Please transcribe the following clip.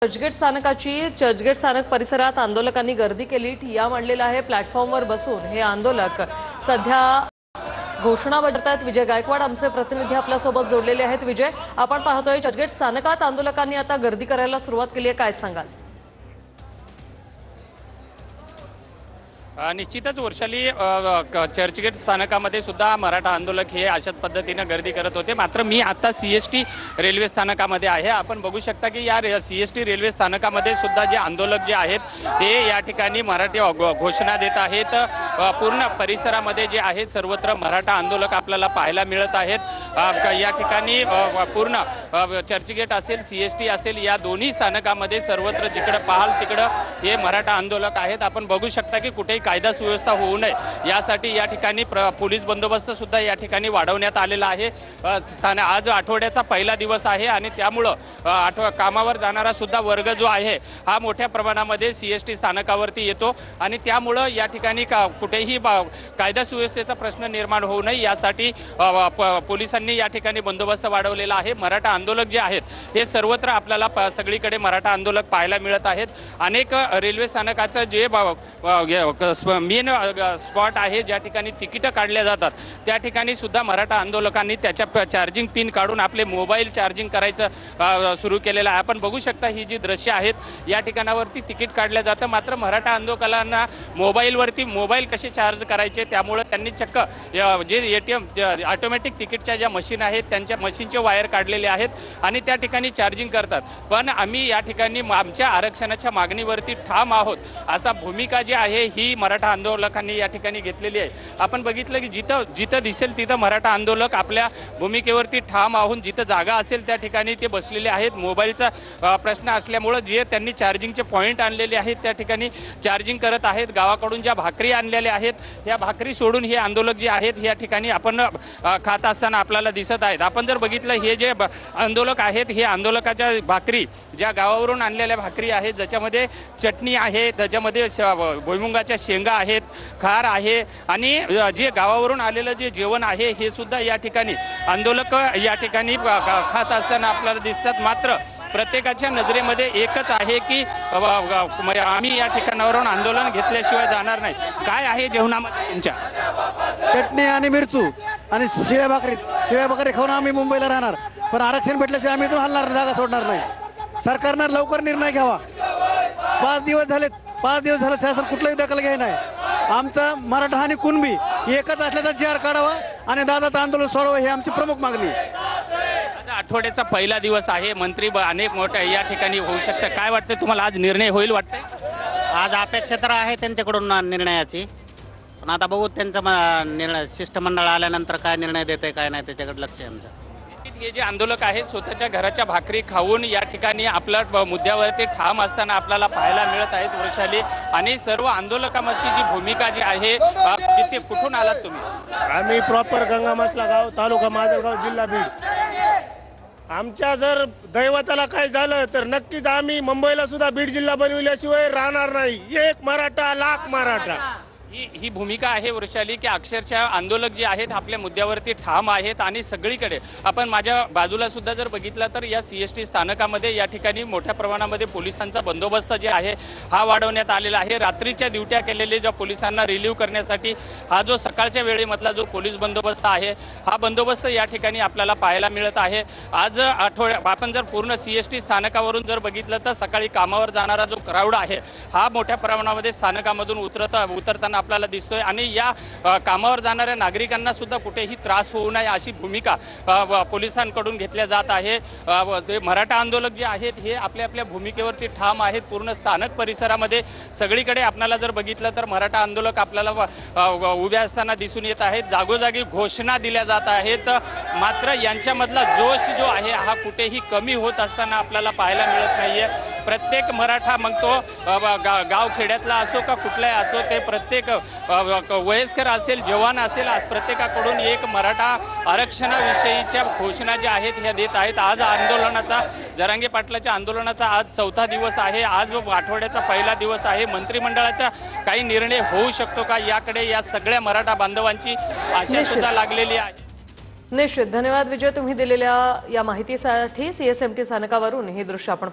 चर्चगेट स्थानक परिसरात आंदोलकांनी गर्दी केली, ठिय्या मांडलेला आहे। प्लॅटफॉर्मवर बसून हे आंदोलक सध्या घोषणा बजावतात। विजय गायकवाड आमचे प्रतिनिधी आपल्यासोबत जोडलेले आहेत। विजय, आपण पाहतोय चर्चगेट स्थानकात आंदोलकांनी आता गर्दी करायला सुरुवात केली आहे, काय सांगाल? निश्चितच वर्षाली चर्चगेट स्थानकामध्ये सुद्धा मराठा आंदोलक हे अशाच पद्धतीने गर्दी करत होते। मात्र मी आता सीएसटी रेल्वे स्थानकामध्ये आहे। आपण बघू शकता की या सीएसटी रेल्वे स्थानकामध्ये सुद्धा जे आंदोलक जे आहेत ते या ठिकाणी मराठी घोषणा देत आहेत। पूर्ण परिसरामध्ये जे आहेत सर्वत्र मराठा आंदोलक आपल्याला पाहायला मिळत आहेत। या ठिकाणी पूर्ण चर्चगेट असेल, सीएसटी असेल, या दोन्ही स्थानकामध्ये सर्वत्र जिकडे पाहाल तिकडे हे मराठा आंदोलक आहेत। आपण बघू शकता की कुठेही कायदा सुव्यवस्था होऊ नये यासाठी या ठिकाणी पोलीस बंदोबस्त सुद्धा या ठिकाणी वाढवण्यात आलेला आहे। आज आठवड्याचा पहिला दिवस आहे आणि त्यामुळे कामावर जाणारा सुद्धा वर्ग जो आहे हा मोठ्या प्रमाणामध्ये सीएसटी स्थानकावरती येतो आणि त्यामुळे या ठिकाणी कुठेही कायदा सुव्यवस्थेचा प्रश्न निर्माण होऊ नये यासाठी पोलिसांनी या ठिकाणी बंदोबस्त वाढवलेला आहे। मराठा आंदोलक जे आहेत हे सर्वत्र आपल्याला सगळीकडे मराठा आंदोलक पाहायला मिळत आहेत। अनेक रेल्वे स्थानकाचं जे मेन स्पॉट आहे ज्या ठिकाणी तिकीटं काढल्या जातात त्या ठिकाणी सुद्धा मराठा आंदोलकांनी त्याच्या चार्जिंग पिन काढून आपले मोबाईल चार्जिंग करायचं सुरू केलेलं आहे। आपण बघू शकता ही जी दृश्य आहेत या ठिकाणावरती तिकीट काढलं जातं, मात्र मराठा आंदोलकांना मोबाईल कसे चार्ज करायचे त्यामुळे त्यांनी चक्क जे एटीएम ऑटोमॅटिक तिकीटच्या ज्या मशीन आहेत त्यांच्या मशीनचे वायर काढलेले आहेत आणि त्या ठिकाणी चार्जिंग करतात। पण आम्ही या ठिकाणी आमच्या आरक्षणाच्या मागणीवरती ठाम आहोत असा भूमिका जी आहे ही मराठा आंदोलकांनी या ठिकाणी घेतलेली आहे। आपण बघितलं की जिथं दिसेल तिथं मराठा आंदोलक आपल्या भूमिकेवरती ठाम आहोत, जिथं जागा असेल त्या ठिकाणी ते बसलेले आहेत। मोबाईलचा प्रश्न असल्यामुळे जे त्यांनी चार्जिंगचे पॉईंट आणलेले आहेत त्या ठिकाणी चार्जिंग करत आहेत। गावाकडून ज्या भाकरी आणलेल्या आहेत या भाकरी सोडून हे आंदोलक जे आहेत या ठिकाणी आपण खात असताना आपल्याला दिसत आहेत। आपण जर बघितलं हे जे आंदोलक आहेत हे आंदोलकाच्या भाकरी ज्या गावावरून आणलेल्या भाकरी आहेत ज्याच्यामध्ये चटणी आहे, त्याच्यामध्ये भुईमुगाच्या शेंगा आहेत, खार आहे आणि जे गावावरून आलेलं जे जेवण आहे हे सुद्धा या ठिकाणी आंदोलक या ठिकाणी खात असताना आपल्याला दिसतात। मात्र प्रत्येकाच्या नजरेमध्ये एकच आहे की आम्ही या ठिकाणावरून आंदोलन घेतल्याशिवाय जाणार नाही। काय आहे जेवणामध्ये तुमच्या? चटणी आणि मिरचू आणि शिळ्या भाकरी खाऊन आम्ही मुंबईला राहणार, पण आरक्षण भेटल्याशिवाय आम्ही इथून हलणार, जागा सोडणार नाही। सरकारनं लवकर निर्णय घ्यावा। 5 दिवस झाले शासन कुठलाही दखल घ्याय नाही। आमचा मराठा आणि कुणबी एकच असल्याचा जी आर काढावा आणि दादाचं आंदोलन सोडवा ही आमची प्रमुख मागणी। आठवड्याचा पहिला दिवस आहे, मंत्री अनेक मोठ्या या ठिकाणी होऊ शकतं, काय वाटतं तुम्हाला? आज निर्णय होईल वाटतंय? आज अपेक्षा तर आहे त्यांच्याकडून निर्णयाची, पण आता बघू त्यांचा निर्णय शिष्टमंडळ आल्यानंतर काय निर्णय देते काय नाही त्याच्याकडे लक्ष आहे आमचं। हे जे आंदोलक आहेत स्वतःच्या घराच्या भाकरी खाऊन या ठिकाणी आपल्या मुद्द्यावरती ठाम असताना आपल्याला पाहायला मिळत आहेत वैशाली। आणि सर्व आंदोलकांची जी भूमिका जी आहे तिथे कुठून आलात तुम्ही? आम्ही प्रॉपर गंगामसला गाव, तालुका माजलगाव, जिल्हा बीड। आमच्या जर दैवताला काय झालं तर नक्कीच आम्ही मुंबईला सुद्धा बीड जिल्हा बनविल्याशिवाय राहणार नाही। एक मराठा लाख मराठा ही भूमिका आहे वृषाली की अक्षरशः आंदोलक जे आहेत आपल्या मुद्द्यावरती ठाम आहेत आणि सगळीकडे आपण माझ्या बाजूला सुद्धा जर बघितलं तर या सीएसटी स्थानकामध्ये या ठिकाणी मोठ्या प्रमाणामध्ये पोलिसांचा बंदोबस्त जे आहे हा वाढवण्यात आलेला आहे। रात्रीच्या ड्युट्या केलेले ज्या पोलिसांना रिलीव्ह करण्यासाठी हा जो सकाळच्या वेळेमधला जो पोलीस बंदोबस्त आहे हा बंदोबस्त या ठिकाणी आपल्याला पाहायला मिळत आहे। आज आपण जर पूर्ण सीएसटी स्थानकावरून जर बघितलं तर सकाळी कामावर जाणारा जो क्राऊड आहे हा मोठ्या प्रमाणामध्ये स्थानकामधून उतरताना आपल्याला दिसतोय आणि या कामावर जाणाऱ्या नागरिकांना सुद्धा कुठेही त्रास होऊ नये अशी भूमिका पोलिसांकडून घेतल्या जात आहे। जे मराठा आंदोलक जे आहेत हे आपल्या भूमिकेवरती ठाम आहेत। पूर्ण स्थानक परिसरामध्ये सगळीकडे आपल्याला जर बघितलं तर मराठा आंदोलक आपल्याला उभ्या असताना दिसून येत आहेत। जागोजागी घोषणा दिल्या जात आहेत, मात्र यांच्यामधला जोश जो आहे हा कुठेही कमी होत असताना आपल्याला पाहायला मिळत नाहीये। प्रत्येक मराठा मग तो गाव खेड्यातला असो का कुठलाही असो ते प्रत्येक वयस्कर असेल, जवान असेल, आज प्रत्येकाकडून एक मराठा आरक्षणाविषयीच्या घोषणा ज्या आहेत ह्या देत आहेत। आज आंदोलनाचा जरांगे पाटलाच्या आंदोलनाचा आज 4था दिवस आहे। आज आठवड्याचा पहिला दिवस आहे। मंत्रिमंडळाचा काही निर्णय होऊ शकतो का याकडे या सगळ्या मराठा बांधवांची आशा सुद्धा लागलेली आहे। निश्चित धन्यवाद विजय, तुम्ही दिलेल्या या माहितीसाठी। सीएसएमटी स्थानकावरून हे दृश्य आपण